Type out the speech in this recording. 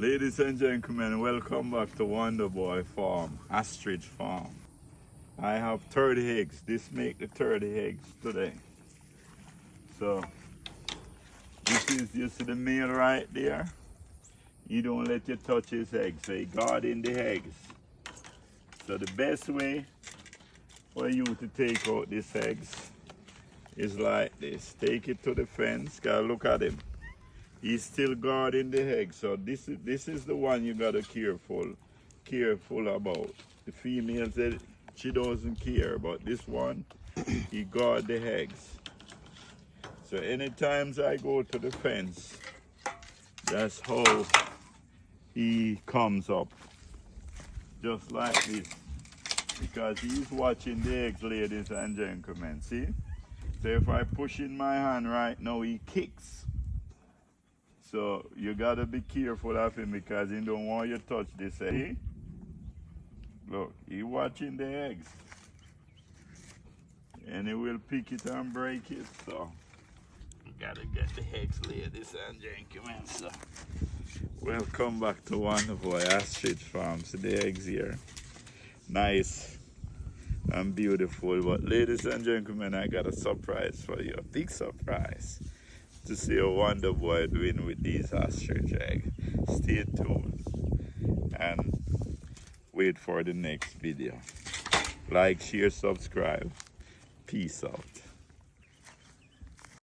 Ladies and gentlemen, welcome back to Wonder Boy Farm, Ostrich Farm. I have 30 eggs. This make the 30 eggs today. So, this is, you see the male right there? You don't let you touch his eggs, so he guarding the eggs. So the best way for you to take out these eggs is like this. Take it to the fence, gotta look at him. He's still guarding the egg, so this is the one you gotta careful about. The female said she doesn't care, but this one, he guard the eggs. So anytime I go to the fence, that's how he comes up, just like this, because he's watching the eggs, ladies and gentlemen. See? So if I push in my hand right now, he kicks. So you gotta be careful of him because he don't want you to touch this egg. Look, he watching the eggs. And he will pick it and break it. So you gotta get the eggs, ladies and gentlemen. So welcome back to Wonder Boy Ostrich Farm. So the eggs here. Nice and beautiful. But ladies and gentlemen, I got a surprise for you. A big surprise. To see a Wonder Boy doing with these ostrich eggs. Stay tuned and wait for the next video. Like, share, subscribe. Peace out.